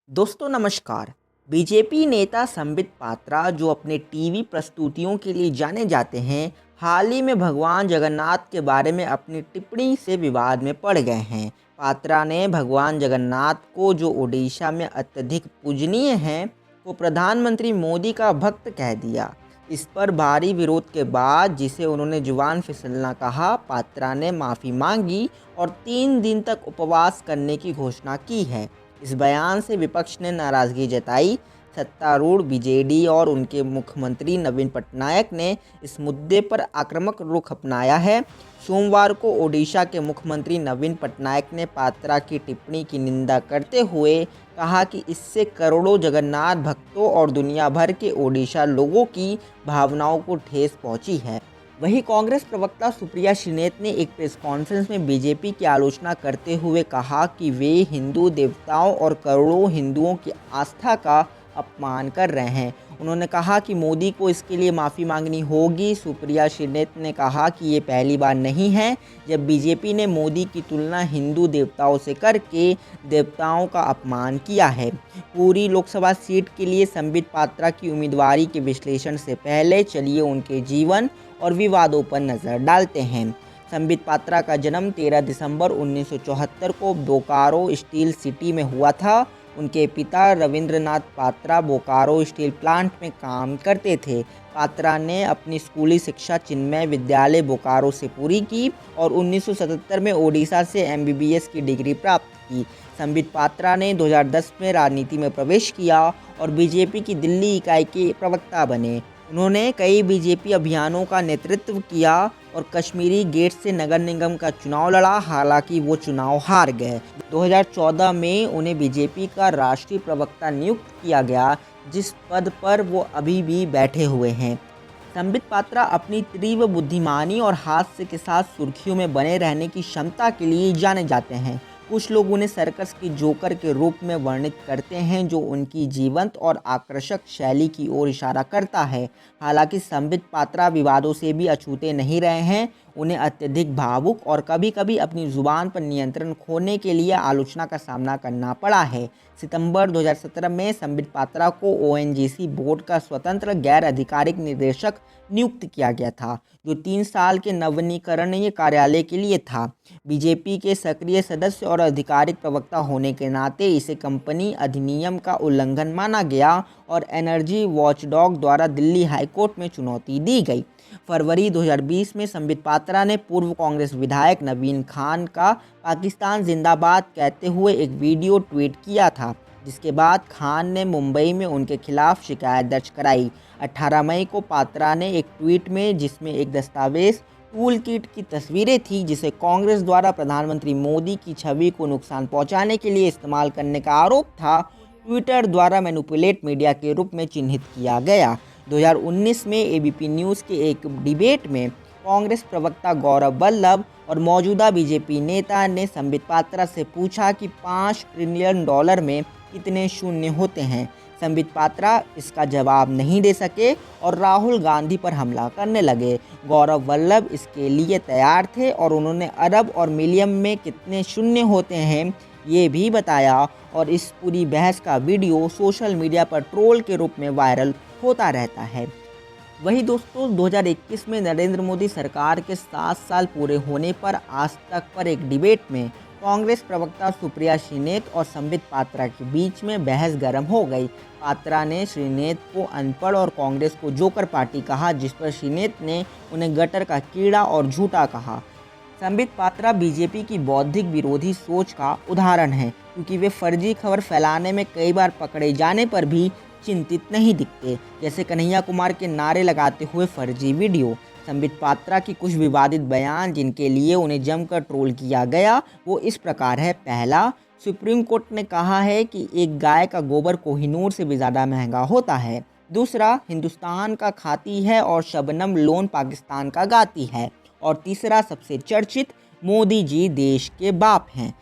दोस्तों नमस्कार। बीजेपी नेता संबित पात्रा जो अपने टीवी प्रस्तुतियों के लिए जाने जाते हैं, हाल ही में भगवान जगन्नाथ के बारे में अपनी टिप्पणी से विवाद में पड़ गए हैं। पात्रा ने भगवान जगन्नाथ को, जो ओडिशा में अत्यधिक पूजनीय हैं, को प्रधानमंत्री मोदी का भक्त कह दिया। इस पर भारी विरोध के बाद, जिसे उन्होंने जुबान फिसलना कहा, पात्रा ने माफ़ी मांगी और 3 दिन तक उपवास करने की घोषणा की है। इस बयान से विपक्ष ने नाराज़गी जताई। सत्तारूढ़ बीजेडी और उनके मुख्यमंत्री नवीन पटनायक ने इस मुद्दे पर आक्रामक रुख अपनाया है। सोमवार को ओडिशा के मुख्यमंत्री नवीन पटनायक ने पात्रा की टिप्पणी की निंदा करते हुए कहा कि इससे करोड़ों जगन्नाथ भक्तों और दुनिया भर के ओडिशा लोगों की भावनाओं को ठेस पहुंची है। वहीं कांग्रेस प्रवक्ता सुप्रिया श्रीनेत ने एक प्रेस कॉन्फ्रेंस में बीजेपी की आलोचना करते हुए कहा कि वे हिंदू देवताओं और करोड़ों हिंदुओं की आस्था का अपमान कर रहे हैं। उन्होंने कहा कि मोदी को इसके लिए माफ़ी मांगनी होगी। सुप्रिया श्रीनेत ने कहा कि ये पहली बार नहीं है जब बीजेपी ने मोदी की तुलना हिंदू देवताओं से करके देवताओं का अपमान किया है। पूरी लोकसभा सीट के लिए संबित पात्रा की उम्मीदवारी के विश्लेषण से पहले चलिए उनके जीवन और विवादों पर नज़र डालते हैं। संबित पात्रा का जन्म 13 दिसंबर 1974 को बोकारो स्टील सिटी में हुआ था। उनके पिता रविंद्रनाथ पात्रा बोकारो स्टील प्लांट में काम करते थे। पात्रा ने अपनी स्कूली शिक्षा चिन्मय विद्यालय बोकारो से पूरी की और 1977 में ओडिशा से एमबीबीएस की डिग्री प्राप्त की। संबित पात्रा ने 2010 में राजनीति में प्रवेश किया और बीजेपी की दिल्ली इकाई के प्रवक्ता बने। उन्होंने कई बीजेपी अभियानों का नेतृत्व किया और कश्मीरी गेट से नगर निगम का चुनाव लड़ा, हालांकि वो चुनाव हार गए। 2014 में उन्हें बीजेपी का राष्ट्रीय प्रवक्ता नियुक्त किया गया, जिस पद पर वो अभी भी बैठे हुए हैं। संबित पात्रा अपनी तीव्र बुद्धिमानी और हास्य के साथ सुर्खियों में बने रहने की क्षमता के लिए जाने जाते हैं। कुछ लोग उन्हें सर्कस के जोकर के रूप में वर्णित करते हैं, जो उनकी जीवंत और आकर्षक शैली की ओर इशारा करता है। हालांकि संबित पात्रा विवादों से भी अछूते नहीं रहे हैं। उन्हें अत्यधिक भावुक और कभी कभी अपनी जुबान पर नियंत्रण खोने के लिए आलोचना का सामना करना पड़ा है। सितंबर 2017 में संबित पात्रा को ओएनजीसी बोर्ड का स्वतंत्र गैर आधिकारिक निदेशक नियुक्त किया गया था, जो 3 साल के नवीनीकरणीय कार्यालय के लिए था। बीजेपी के सक्रिय सदस्य और आधिकारिक प्रवक्ता होने के नाते इसे कंपनी अधिनियम का उल्लंघन माना गया और एनर्जी वॉचडॉग द्वारा दिल्ली हाईकोर्ट में चुनौती दी गई। फरवरी 2020 में संबित पात्रा ने पूर्व कांग्रेस विधायक नवीन खान का पाकिस्तान जिंदाबाद कहते हुए एक वीडियो ट्वीट किया था, जिसके बाद खान ने मुंबई में उनके खिलाफ शिकायत दर्ज कराई। 18 मई को पात्रा ने एक ट्वीट में, जिसमें एक दस्तावेज टूल किट की तस्वीरें थी, जिसे कांग्रेस द्वारा प्रधानमंत्री मोदी की छवि को नुकसान पहुंचाने के लिए इस्तेमाल करने का आरोप था, ट्विटर द्वारा मैनिपुलेट मीडिया के रूप में चिन्हित किया गया। 2019 में एबीपी न्यूज़ के एक डिबेट में कांग्रेस प्रवक्ता गौरव वल्लभ और मौजूदा बीजेपी नेता ने संबित पात्रा से पूछा कि $5 ट्रिलियन में कितने शून्य होते हैं। संबित पात्रा इसका जवाब नहीं दे सके और राहुल गांधी पर हमला करने लगे। गौरव वल्लभ इसके लिए तैयार थे और उन्होंने अरब और मिलियन में कितने शून्य होते हैं ये भी बताया, और इस पूरी बहस का वीडियो सोशल मीडिया पर ट्रोल के रूप में वायरल होता रहता है। वहीं दोस्तों 2021 में नरेंद्र मोदी सरकार के 7 साल पूरे होने पर आज तक पर एक डिबेट में कांग्रेस प्रवक्ता सुप्रिया श्रीनेत और संबित पात्रा के बीच में बहस गर्म हो गई। पात्रा ने श्रीनेत को अनपढ़ और कांग्रेस को जोकर पार्टी कहा, जिस पर श्रीनेत ने उन्हें गटर का कीड़ा और झूठा कहा। संबित पात्रा बीजेपी की बौद्धिक विरोधी सोच का उदाहरण है, क्योंकि वे फर्जी खबर फैलाने में कई बार पकड़े जाने पर भी चिंतित नहीं दिखते, जैसे कन्हैया कुमार के नारे लगाते हुए फर्जी वीडियो। संबित पात्रा की कुछ विवादित बयान जिनके लिए उन्हें जमकर ट्रोल किया गया, वो इस प्रकार है। पहला, सुप्रीम कोर्ट ने कहा है कि एक गाय का गोबर कोहिनूर से भी ज़्यादा महंगा होता है। दूसरा, हिंदुस्तान का खाती है और शबनम लोन पाकिस्तान का गाती है। और तीसरा, सबसे चर्चित, मोदी जी देश के बाप हैं।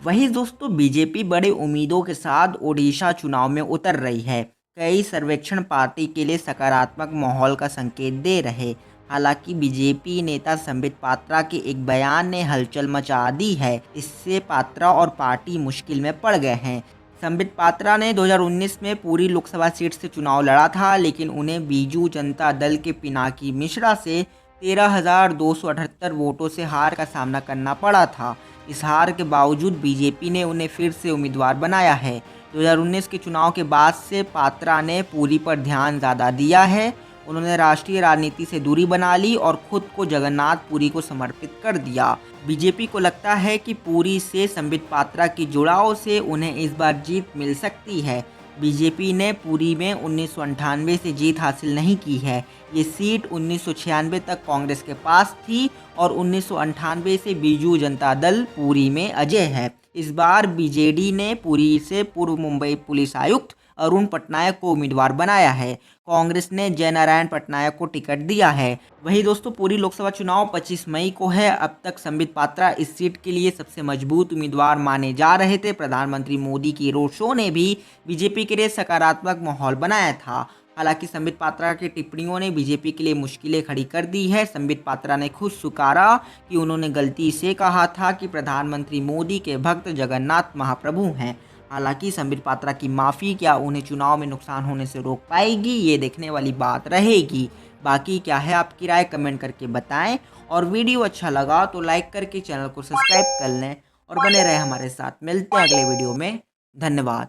वहीं दोस्तों बीजेपी बड़े उम्मीदों के साथ ओडिशा चुनाव में उतर रही है। कई सर्वेक्षण पार्टी के लिए सकारात्मक माहौल का संकेत दे रहे। हालांकि बीजेपी नेता संबित पात्रा के एक बयान ने हलचल मचा दी है। इससे पात्रा और पार्टी मुश्किल में पड़ गए हैं। संबित पात्रा ने 2019 में पूरी लोकसभा सीट से चुनाव लड़ा था, लेकिन उन्हें बीजू जनता दल के पिनाकी मिश्रा से 13,278 वोटों से हार का सामना करना पड़ा था। इस हार के बावजूद बीजेपी ने उन्हें फिर से उम्मीदवार बनाया है। 2019 के चुनाव के बाद से पात्रा ने पुरी पर ध्यान ज़्यादा दिया है। उन्होंने राष्ट्रीय राजनीति से दूरी बना ली और खुद को जगन्नाथ पुरी को समर्पित कर दिया। बीजेपी को लगता है कि पुरी से संबित पात्रा की जुड़ाव से उन्हें इस बार जीत मिल सकती है। बीजेपी ने पुरी में 1998 से जीत हासिल नहीं की है। ये सीट 1996 तक कांग्रेस के पास थी और 1998 से बीजू जनता दल पुरी में अजय है। इस बार बीजेडी ने पुरी से पूर्व मुंबई पुलिस आयुक्त अरुण पटनायक को उम्मीदवार बनाया है। कांग्रेस ने जयनारायण पटनायक को टिकट दिया है। वहीं दोस्तों, पूरी लोकसभा चुनाव 25 मई को है। अब तक संबित पात्रा इस सीट के लिए सबसे मजबूत उम्मीदवार माने जा रहे थे। प्रधानमंत्री मोदी की रोड शो ने भी बीजेपी के लिए सकारात्मक माहौल बनाया था। हालांकि संबित पात्रा की टिप्पणियों ने बीजेपी के लिए मुश्किलें खड़ी कर दी है। संबित पात्रा ने खुद स्वीकारा कि उन्होंने गलती से कहा था कि प्रधानमंत्री मोदी के भक्त जगन्नाथ महाप्रभु हैं। हालांकि संबित पात्रा की माफ़ी क्या उन्हें चुनाव में नुकसान होने से रोक पाएगी, ये देखने वाली बात रहेगी। बाकी क्या है आपकी राय, कमेंट करके बताएं। और वीडियो अच्छा लगा तो लाइक करके चैनल को सब्सक्राइब कर लें और बने रहे हमारे साथ। मिलते हैं अगले वीडियो में। धन्यवाद।